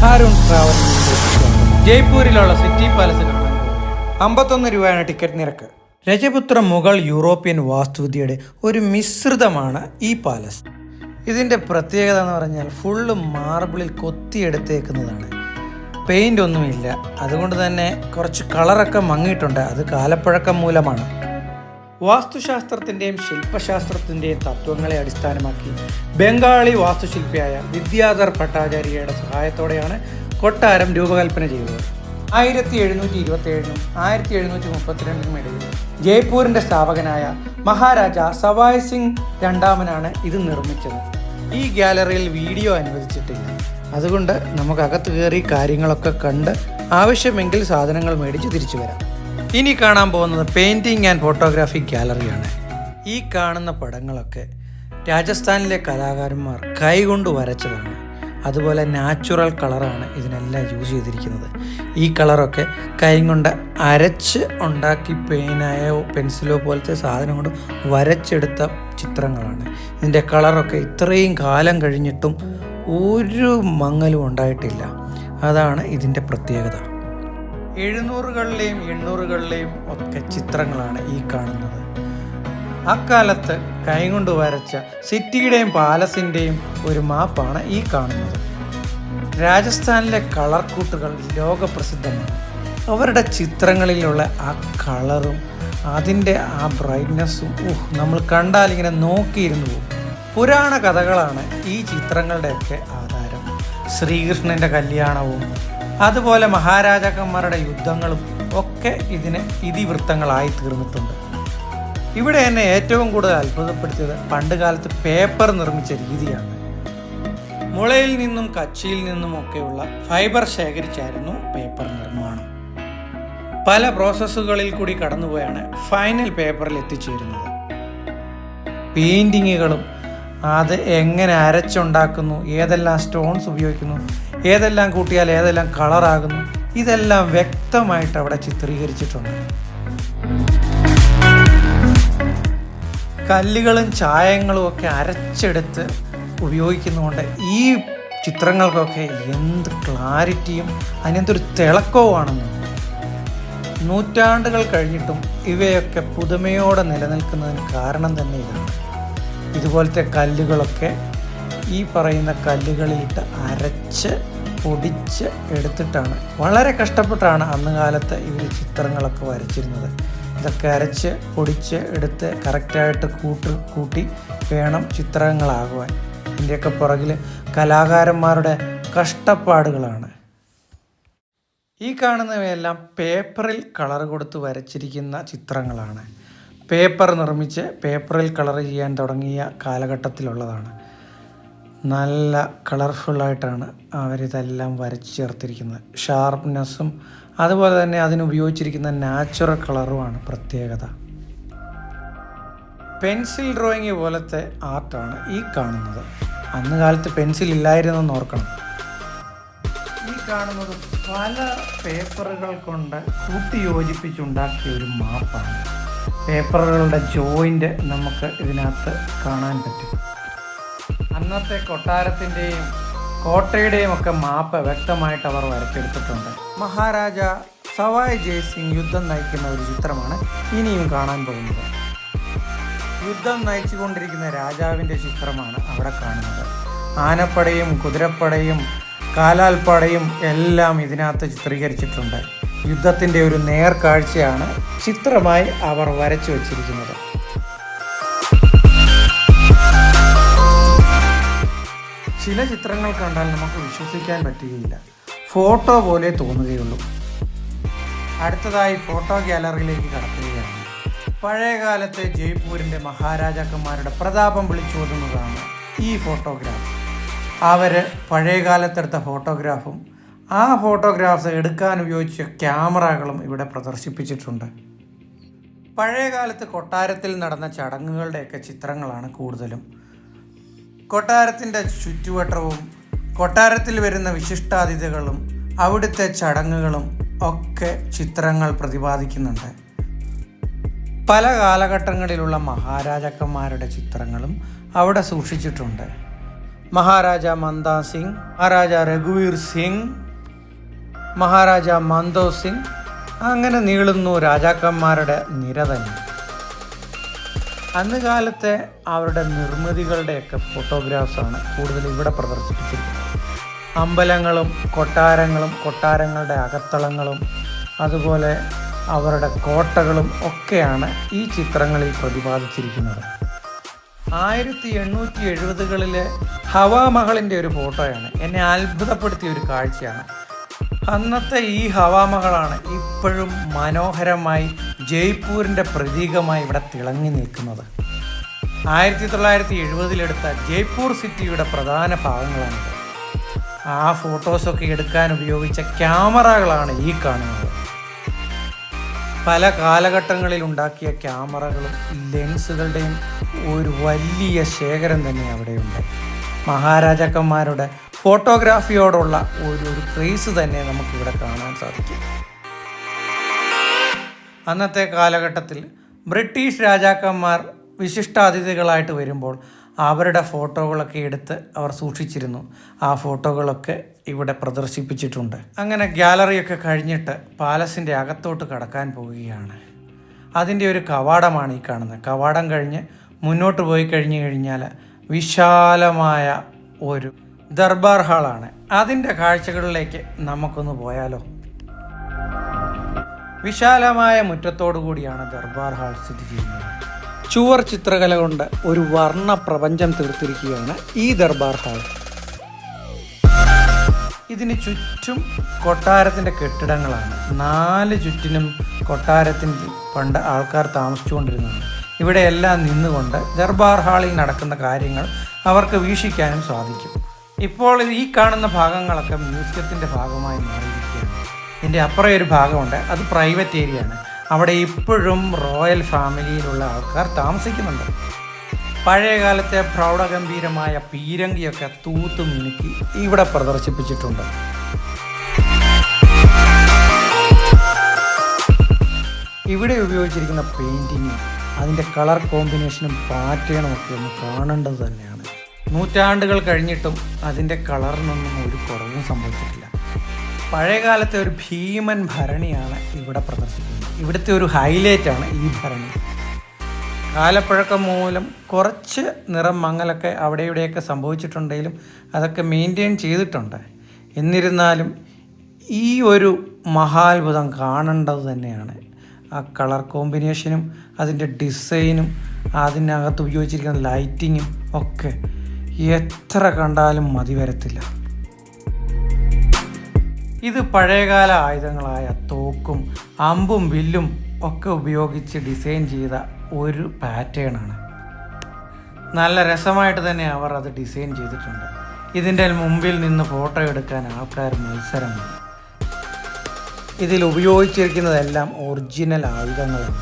ഹാരൂൺ ട്രാവലിംഗിലേക്ക് സ്വാഗതം. ജയ്പൂരിലുള്ള city palace കാണാൻ പോകുകയാണ്. 51 രൂപയാണ് ടിക്കറ്റ് നിരക്ക്. രജപുത്ര മുഗൾ യൂറോപ്യൻ വാസ്തുവിദ്യയുടെ ഒരു മിശ്രിതമാണ് ഈ പാലസ്. ഇതിൻ്റെ പ്രത്യേകത എന്ന് പറഞ്ഞാൽ ഫുള്ള് മാർബിളിൽ കൊത്തിയെടുത്തേക്കുന്നതാണ്. പെയിൻ്റ് ഒന്നുമില്ല, അതുകൊണ്ട് തന്നെ കുറച്ച് കളറൊക്കെ മങ്ങിയിട്ടുണ്ട്. അത് കാലപ്പഴക്കം മൂലമാണ്. വാസ്തുശാസ്ത്രത്തിൻ്റെയും ശില്പശാസ്ത്രത്തിൻ്റെയും തത്വങ്ങളെ അടിസ്ഥാനമാക്കി ബംഗാളി വാസ്തുശില്പിയായ വിദ്യാധർ ഭട്ടാചാര്യയുടെ സഹായത്തോടെയാണ് കൊട്ടാരം രൂപകൽപ്പന ചെയ്തത്. 1727 1732 ഇടയിൽ ജയ്പൂരിൻ്റെ സ്ഥാപകനായ മഹാരാജ സവായ് സിംഗ് രണ്ടാമനാണ് ഇത് നിർമ്മിച്ചത്. ഈ ഗാലറിയിൽ വീഡിയോ അനുവദിച്ചിട്ടില്ല, അതുകൊണ്ട് നമുക്കകത്ത് കയറി കാര്യങ്ങളൊക്കെ കണ്ട് ആവശ്യമെങ്കിൽ സാധനങ്ങൾ മേടിച്ച് തിരിച്ചു വരാം. ഇനി കാണാൻ പോകുന്നത് പെയിൻറ്റിങ് ആൻഡ് ഫോട്ടോഗ്രാഫി ഗാലറിയാണ്. ഈ കാണുന്ന പടങ്ങളൊക്കെ രാജസ്ഥാനിലെ കലാകാരന്മാർ കൈകൊണ്ട് വരച്ചതാണ്. അതുപോലെ നാച്ചുറൽ കളറാണ് ഇതിനെല്ലാം യൂസ് ചെയ്തിരിക്കുന്നത്. ഈ കളറൊക്കെ കൈ കൊണ്ട് അരച്ച് ഉണ്ടാക്കി പേനായോ പെൻസിലോ പോലത്തെ സാധനം കൊണ്ട് വരച്ചെടുത്ത ചിത്രങ്ങളാണ്. ഇതിൻ്റെ കളറൊക്കെ ഇത്രയും കാലം കഴിഞ്ഞിട്ടും ഒരു മങ്ങലും ഉണ്ടായിട്ടില്ല. അതാണ് ഇതിൻ്റെ പ്രത്യേകത. 700കളിലെയും 800കളിലെയും ഒക്കെ ചിത്രങ്ങളാണ് ഈ കാണുന്നത്. അക്കാലത്ത് കൈകൊണ്ട് വരച്ച സിറ്റിയുടെയും പാലസിൻ്റെയും ഒരു മാപ്പാണ് ഈ കാണുന്നത്. രാജസ്ഥാനിലെ കളർ കൂട്ടുകൾ ലോകപ്രസിദ്ധമാണ്. അവരുടെ ചിത്രങ്ങളിലുള്ള ആ കളറും അതിൻ്റെ ആ ബ്രൈറ്റ്നസ്സും നമ്മൾ കണ്ടാൽ ഇങ്ങനെ നോക്കിയിരുന്നു പോകും. പുരാണ കഥകളാണ് ഈ ചിത്രങ്ങളുടെയൊക്കെ ആധാരം. ശ്രീകൃഷ്ണൻ്റെ കല്യാണവും അതുപോലെ മഹാരാജാക്കന്മാരുടെ യുദ്ധങ്ങളും ഒക്കെ ഇതിന് ഇതിവൃത്തങ്ങളായി തീർന്നിട്ടുണ്ട്. ഇവിടെ എന്നെ ഏറ്റവും കൂടുതൽ അത്ഭുതപ്പെടുത്തിയത് പണ്ട് കാലത്ത് പേപ്പർ നിർമ്മിച്ച രീതിയാണ്. മുളയിൽ നിന്നും കച്ചിയിൽ നിന്നുമൊക്കെയുള്ള ഫൈബർ ശേഖരിച്ചായിരുന്നു പേപ്പർ നിർമ്മാണം. പല പ്രോസസ്സുകളിൽ കൂടി കടന്നുപോയാണ് ഫൈനൽ പേപ്പറിൽ എത്തിച്ചേരുന്നത്. പെയിൻറ്റിങ്ങുകളും അത് എങ്ങനെ അരച്ചുണ്ടാക്കുന്നു, ഏതെല്ലാം സ്റ്റോൺസ് ഉപയോഗിക്കുന്നു, ഏതെല്ലാം കൂട്ടിയാൽ ഏതെല്ലാം കളറാകുന്നു, ഇതെല്ലാം വ്യക്തമായിട്ട് അവിടെ ചിത്രീകരിച്ചിട്ടുണ്ട്. കല്ലുകളും ചായങ്ങളും ഒക്കെ അരച്ചെടുത്ത് ഉപയോഗിക്കുന്നതുകൊണ്ട് ഈ ചിത്രങ്ങൾക്കൊക്കെ എന്ത് ക്ലാരിറ്റിയും അതിനെന്തൊരു തിളക്കവുമാണെന്ന്. നൂറ്റാണ്ടുകൾ കഴിഞ്ഞിട്ടും ഇവയൊക്കെ പുതുമയോടെ നിലനിൽക്കുന്നതിന് കാരണം തന്നെ ഇതാണ്. ഇതുപോലത്തെ കല്ലുകളൊക്കെ ഈ പറയുന്ന കല്ലുകളിലിട്ട് അരച്ച് പൊടിച്ച് എടുത്തിട്ടാണ്, വളരെ കഷ്ടപ്പെട്ടാണ് അന്ന് കാലത്ത് ഇവർ ചിത്രങ്ങളൊക്കെ വരച്ചിരുന്നത്. ഇതൊക്കെ അരച്ച് പൊടിച്ച് എടുത്ത് കറക്റ്റായിട്ട് കൂട്ടി വേണം ചിത്രങ്ങളാകുവാൻ. ഇതിൻ്റെയൊക്കെ പുറകിൽ കലാകാരന്മാരുടെ കഷ്ടപ്പാടുകളാണ്. ഈ കാണുന്നവയെല്ലാം പേപ്പറിൽ കളർ കൊടുത്ത് വരച്ചിരിക്കുന്ന ചിത്രങ്ങളാണ്. പേപ്പർ നിർമ്മിച്ച് പേപ്പറിൽ കളർ ചെയ്യാൻ തുടങ്ങിയ കാലഘട്ടത്തിലുള്ളതാണ്. നല്ല കളർഫുള്ളായിട്ടാണ് അവരിതെല്ലാം വരച്ച് ചേർത്തിരിക്കുന്നത്. ഷാർപ്നെസ്സും അതുപോലെ തന്നെ അതിനുപയോഗിച്ചിരിക്കുന്ന നാച്ചുറൽ കളറുമാണ് പ്രത്യേകത. പെൻസിൽ ഡ്രോയിങ് പോലത്തെ ആർട്ടാണ് ഈ കാണുന്നത്. അന്ന് കാലത്ത് പെൻസിൽ ഇല്ലായിരുന്നെന്ന് ഓർക്കണം. ഈ കാണുന്നത് പല പേപ്പറുകൾ കൊണ്ട് കൂട്ടി യോജിപ്പിച്ചുണ്ടാക്കിയ ഒരു മാപ്പാണ്. പേപ്പറുകളുടെ ജോയിൻ്റ് നമുക്ക് ഇതിനകത്ത് കാണാൻ പറ്റും. അന്നത്തെ കൊട്ടാരത്തിൻ്റെയും കോട്ടയുടെയും ഒക്കെ മാപ്പ് വ്യക്തമായിട്ട് അവർ വരച്ചെടുത്തിട്ടുണ്ട്. മഹാരാജ സവായ് ജയ് സിംഗ് യുദ്ധം നയിക്കുന്ന ഒരു ചിത്രമാണ് ഇനിയും കാണാൻ പോകുന്നത്. യുദ്ധം നയിച്ചുകൊണ്ടിരിക്കുന്ന രാജാവിൻ്റെ ചിത്രമാണ് അവിടെ കാണുന്നത്. ആനപ്പടയും കുതിരപ്പടയും കാലാൽപ്പടയും എല്ലാം ഇതിനകത്ത് ചിത്രീകരിച്ചിട്ടുണ്ട്. യുദ്ധത്തിൻ്റെ ഒരു നേർക്കാഴ്ചയാണ് ചിത്രമായി അവർ വരച്ചു വച്ചിരിക്കുന്നത്. ചില ചിത്രങ്ങൾ കണ്ടാൽ നമുക്ക് വിശ്വസിക്കാൻ പറ്റുകയില്ല, ഫോട്ടോ പോലെ തോന്നുകയുള്ളൂ. അടുത്തതായി ഫോട്ടോ ഗാലറിയിലേക്ക് കടക്കുകയാണ്. പഴയകാലത്തെ ജയ്പൂരിൻ്റെ മഹാരാജാക്കന്മാരുടെ പ്രതാപം വിളിച്ചോതുന്നതാണ് ഈ ഫോട്ടോഗ്രാഫ്. അവർ പഴയകാലത്തെടുത്ത ഫോട്ടോഗ്രാഫും ആ ഫോട്ടോഗ്രാഫ്സ് എടുക്കാൻ ഉപയോഗിച്ച ക്യാമറകളും ഇവിടെ പ്രദർശിപ്പിച്ചിട്ടുണ്ട്. പഴയകാലത്ത് കൊട്ടാരത്തിൽ നടന്ന ചടങ്ങുകളുടെയൊക്കെ ചിത്രങ്ങളാണ് കൂടുതലും. കൊട്ടാരത്തിൻ്റെ ചുറ്റുവട്ടവും കൊട്ടാരത്തിൽ വരുന്ന വിശിഷ്ടാതിഥികളും അവിടുത്തെ ചടങ്ങുകളും ഒക്കെ ചിത്രങ്ങൾ പ്രതിപാദിക്കുന്നുണ്ട്. പല കാലഘട്ടങ്ങളിലുള്ള മഹാരാജാക്കന്മാരുടെ ചിത്രങ്ങളും അവിടെ സൂക്ഷിച്ചിട്ടുണ്ട്. മഹാരാജ മന്ദാ സിംഗ്, മഹാരാജ രഘുവീർ സിംഗ്, മഹാരാജ മന്ദോ സിംഗ്, അങ്ങനെ നീളുന്നു രാജാക്കന്മാരുടെ നിര തന്നെ. അന്ന് കാലത്തെ അവരുടെ നിർമ്മിതികളുടെയൊക്കെ ഫോട്ടോഗ്രാഫ്സാണ് കൂടുതൽ ഇവിടെ പ്രദർശിപ്പിച്ചിരിക്കുന്നത്. അമ്പലങ്ങളും കൊട്ടാരങ്ങളും കൊട്ടാരങ്ങളുടെ അകത്തളങ്ങളും അതുപോലെ അവരുടെ കോട്ടകളും ഒക്കെയാണ് ഈ ചിത്രങ്ങളിൽ പ്രതിപാദിച്ചിരിക്കുന്നത്. 1870കളിലെ ഹവാമഹളിൻ്റെ ഒരു ഫോട്ടോയാണ് എന്നെ അത്ഭുതപ്പെടുത്തിയ ഒരു കാഴ്ചയാണ്. അന്നത്തെ ഈ ഹവാമഹളാണ് ഇപ്പോഴും മനോഹരമായി ജയ്പൂരിൻ്റെ പ്രതീകമായി ഇവിടെ തിളങ്ങി നിൽക്കുന്നത്. 1970-ലെടുത്ത ജയ്പൂർ സിറ്റിയുടെ പ്രധാന ഭാഗങ്ങളാണിത്. ആ ഫോട്ടോസൊക്കെ എടുക്കാൻ ഉപയോഗിച്ച ക്യാമറകളാണ് ഈ കാണുന്നത്. പല കാലഘട്ടങ്ങളിൽ ഉണ്ടാക്കിയ ക്യാമറകളും ലെൻസുകളുടെയും ഒരു വലിയ ശേഖരം തന്നെ അവിടെയുണ്ട്. മഹാരാജാക്കന്മാരുടെ ഫോട്ടോഗ്രാഫിയോടുള്ള ഒരു ക്രേസ് തന്നെ നമുക്കിവിടെ കാണാൻ സാധിക്കും. അന്നത്തെ കാലഘട്ടത്തിൽ ബ്രിട്ടീഷ് രാജാക്കന്മാർ വിശിഷ്ടാതിഥികളായിട്ട് വരുമ്പോൾ അവരുടെ ഫോട്ടോകളൊക്കെ എടുത്ത് അവർ സൂക്ഷിച്ചിരുന്നു. ആ ഫോട്ടോകളൊക്കെ ഇവിടെ പ്രദർശിപ്പിച്ചിട്ടുണ്ട്. അങ്ങനെ ഗ്യാലറിയൊക്കെ കഴിഞ്ഞിട്ട് പാലസിൻ്റെ അകത്തോട്ട് കടക്കാൻ പോവുകയാണ്. അതിൻ്റെ ഒരു കവാടമാണ് ഈ കാണുന്നത്. കവാടം കഴിഞ്ഞ് മുന്നോട്ട് പോയി കഴിഞ്ഞാൽ വിശാലമായ ഒരു ദർബാർ ഹാളാണ്. അതിൻ്റെ കാഴ്ചകളിലേക്ക് നമുക്കൊന്ന് പോയാലോ. വിശാലമായ മുറ്റത്തോടു കൂടിയാണ് ദർബാർ ഹാൾ സ്ഥിതി ചെയ്യുന്നത്. ചുവർ ചിത്രകല കൊണ്ട് ഒരു വർണ്ണ പ്രപഞ്ചം തീർത്തിരിക്കുകയാണ് ഈ ദർബാർ ഹാൾ. ഇതിന് ചുറ്റും കൊട്ടാരത്തിൻ്റെ കെട്ടിടങ്ങളാണ്. 4 ചുറ്റിനും കൊട്ടാരത്തിൽ പണ്ട് ആൾക്കാർ താമസിച്ചുകൊണ്ടിരുന്നതാണ്. ഇവിടെയെല്ലാം നിന്നുകൊണ്ട് ദർബാർ ഹാളിൽ നടക്കുന്ന കാര്യങ്ങൾ അവർക്ക് വീക്ഷിക്കാനും സാധിക്കും. ഇപ്പോൾ ഈ കാണുന്ന ഭാഗങ്ങളൊക്കെ മ്യൂസിയത്തിൻ്റെ ഭാഗമായി മാറിയിരിക്കുകയാണ്. ഇതിൻ്റെ അപ്പുറം ഒരു ഭാഗമുണ്ട്, അത് പ്രൈവറ്റ് ഏരിയ ആണ്. അവിടെ ഇപ്പോഴും റോയൽ ഫാമിലിയിലുള്ള ആൾക്കാർ താമസിക്കുന്നുണ്ട്. പഴയ കാലത്തെ പ്രൗഢഗംഭീരമായ പീരങ്കിയൊക്കെ തൂത്തു മിനുക്കി ഇവിടെ പ്രദർശിപ്പിച്ചിട്ടുണ്ട്. ഇവിടെ ഉപയോഗിച്ചിരിക്കുന്ന പെയിൻറ്റിങ്ങും അതിൻ്റെ കളർ കോമ്പിനേഷനും പാറ്റേണും ഒക്കെ ഒന്ന് കാണേണ്ടത് തന്നെയാണ്. നൂറ്റാണ്ടുകൾ കഴിഞ്ഞിട്ടും അതിൻ്റെ കളറിനൊന്നും ഒരു കുറവും സംഭവിച്ചിട്ടില്ല. പഴയകാലത്തെ ഒരു ഭീമൻ ഭരണിയാണ് ഇവിടെ പ്രദർശിക്കുന്നത്. ഇവിടുത്തെ ഒരു ഹൈലൈറ്റാണ് ഈ ഭരണി. കാലപ്പഴക്കം മൂലം കുറച്ച് നിറം മങ്ങലൊക്കെ അവിടെ ഇവിടെയൊക്കെ സംഭവിച്ചിട്ടുണ്ടെങ്കിലും അതൊക്കെ മെയിൻറ്റെയിൻ ചെയ്തിട്ടുണ്ട്. എന്നിരുന്നാലും ഈ ഒരു മഹാത്ഭുതം കാണേണ്ടത് തന്നെയാണ്. ആ കളർ കോമ്പിനേഷനും അതിൻ്റെ ഡിസൈനും അതിനകത്ത് ഉപയോഗിച്ചിരിക്കുന്ന ലൈറ്റിങ്ങും ഒക്കെ എത്ര കണ്ടാലും മതി വരത്തില്ല. ഇത് പഴയകാല ആയുധങ്ങളായ തോക്കും അമ്പും വില്ലും ഒക്കെ ഉപയോഗിച്ച് ഡിസൈൻ ചെയ്ത ഒരു പാറ്റേണാണ്. നല്ല രസമായിട്ട് തന്നെ അവർ അത് ഡിസൈൻ ചെയ്തിട്ടുണ്ട്. ഇതിൻ്റെ മുമ്പിൽ നിന്ന് ഫോട്ടോ എടുക്കാൻ ആൾക്കാർ മത്സരമാണ്. ഇതിൽ ഉപയോഗിച്ചിരിക്കുന്നതെല്ലാം ഒറിജിനൽ ആയുധങ്ങളാണ്.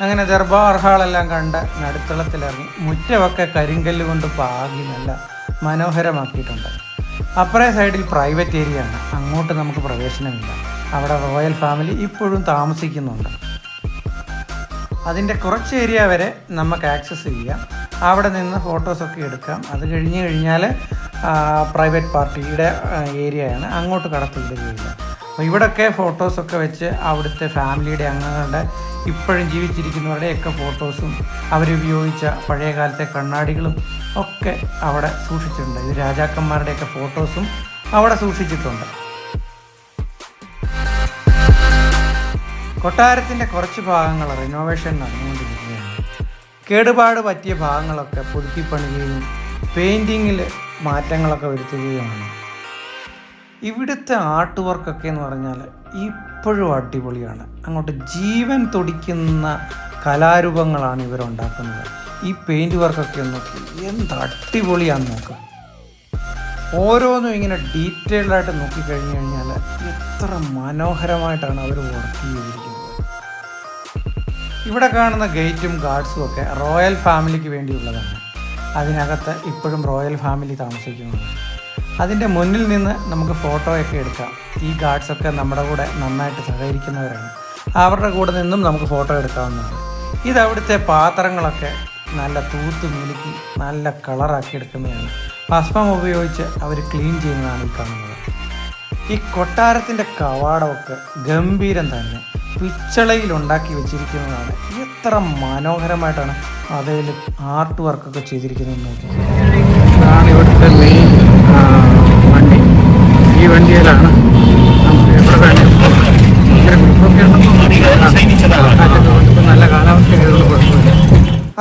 അങ്ങനെ ദർബാർ ഹാളെല്ലാം കണ്ട് നടുത്തളത്തിലിറങ്ങി മുറ്റമൊക്കെ കരിങ്കല്ല് കൊണ്ട് പാകി നല്ല മനോഹരമാക്കിയിട്ടുണ്ട്. അപ്പുറേ സൈഡിൽ പ്രൈവറ്റ് ഏരിയ ആണ്, അങ്ങോട്ട് നമുക്ക് പ്രവേശനമില്ല. അവിടെ റോയൽ ഫാമിലി ഇപ്പോഴും താമസിക്കുന്നുണ്ട്. അതിൻ്റെ കുറച്ച് ഏരിയ വരെ നമുക്ക് ആക്സസ് ചെയ്യാം. അവിടെ നിന്ന് ഫോട്ടോസൊക്കെ എടുക്കാം. അത് കഴിഞ്ഞാൽ പ്രൈവറ്റ് പാർട്ടിയുടെ ഏരിയയാണ്, അങ്ങോട്ട് കടത്തിവിടുകയില്ല. അപ്പോൾ ഇവിടെയൊക്കെ ഫോട്ടോസൊക്കെ വെച്ച് അവിടുത്തെ ഫാമിലിയുടെ അംഗങ്ങളുടെ ഇപ്പോഴും ജീവിച്ചിരിക്കുന്നവരുടെയൊക്കെ ഫോട്ടോസും അവരുപയോഗിച്ച പഴയ കാലത്തെ കണ്ണാടികളും ഒക്കെ അവിടെ സൂക്ഷിച്ചിട്ടുണ്ട്. ഇത് രാജാക്കന്മാരുടെയൊക്കെ ഫോട്ടോസും അവിടെ സൂക്ഷിച്ചിട്ടുണ്ട്. കൊട്ടാരത്തിൻ്റെ കുറച്ച് ഭാഗങ്ങൾ റിനോവേഷൻ നടന്നുകൊണ്ടിരിക്കുകയാണ്. കേടുപാട് പറ്റിയ ഭാഗങ്ങളൊക്കെ പുതുക്കിപ്പണിയുകയും പെയിൻറ്റിങ്ങിൽ മാറ്റങ്ങളൊക്കെ വരുത്തുകയുമാണ്. ഇവിടുത്തെ ആർട്ട് വർക്കൊക്കെ എന്ന് പറഞ്ഞാൽ ഇപ്പോഴും അടിപൊളിയാണ്. അങ്ങോട്ട് ജീവൻ തുടിക്കുന്ന കലാരൂപങ്ങളാണ് ഇവരുണ്ടാക്കുന്നത്. ഈ പെയിൻറ്റ് വർക്കൊക്കെ നോക്കി എന്ത് അടിപൊളിയാണെന്ന് നോക്കുക. ഓരോന്നും ഇങ്ങനെ ഡീറ്റെയിൽഡായിട്ട് നോക്കിക്കഴിഞ്ഞു കഴിഞ്ഞാൽ എത്ര മനോഹരമായിട്ടാണ് അവർ വർക്ക് ചെയ്തിരിക്കുന്നത്. ഇവിടെ കാണുന്ന ഗേറ്റും ഗാർഡ്സും ഒക്കെ റോയൽ ഫാമിലിക്ക് വേണ്ടിയുള്ളതാണ്. അതിനകത്ത് ഇപ്പോഴും റോയൽ ഫാമിലി താമസിക്കുന്നുണ്ട്. അതിൻ്റെ മുന്നിൽ നിന്ന് നമുക്ക് ഫോട്ടോയൊക്കെ എടുക്കാം. ഈ ഗാർഡ്സൊക്കെ നമ്മുടെ കൂടെ നന്നായിട്ട് സഹകരിക്കുന്നവരാണ്. അവരുടെ കൂടെ നിന്നും നമുക്ക് ഫോട്ടോ എടുക്കാവുന്നതാണ്. ഇതവിടുത്തെ പാത്രങ്ങളൊക്കെ നല്ല തൂത്ത് മിനുക്കി നല്ല കളറാക്കി എടുക്കുന്നതാണ്. ഭസ്മം ഉപയോഗിച്ച് അവർ ക്ലീൻ ചെയ്യുന്നതാണ് ഈ കാണുന്നത്. ഈ കൊട്ടാരത്തിൻ്റെ കവാടമൊക്കെ ഗംഭീരം തന്നെ പിച്ചളയിൽ ഉണ്ടാക്കി വെച്ചിരിക്കുന്നതാണ്. എത്ര മനോഹരമായിട്ടാണ് അതിൽ ആർട്ട് വർക്കൊക്കെ ചെയ്തിരിക്കുന്നത് നോക്കി. ഇതാണ് ഇവിടുത്തെ മെയിൻ വണ്ടി. ഈ വണ്ടിയിലാണ് നമുക്ക് എവിടെ വേണമെങ്കിൽ നല്ല കാലാവസ്ഥ കുഴപ്പമില്ല.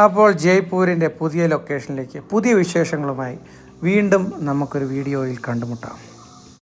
അപ്പോൾ ജയ്പൂരിൻ്റെ പുതിയ ലൊക്കേഷനിലേക്ക് പുതിയ വിശേഷങ്ങളുമായി വീണ്ടും നമുക്കൊരു വീഡിയോയിൽ കണ്ടുമുട്ടാം.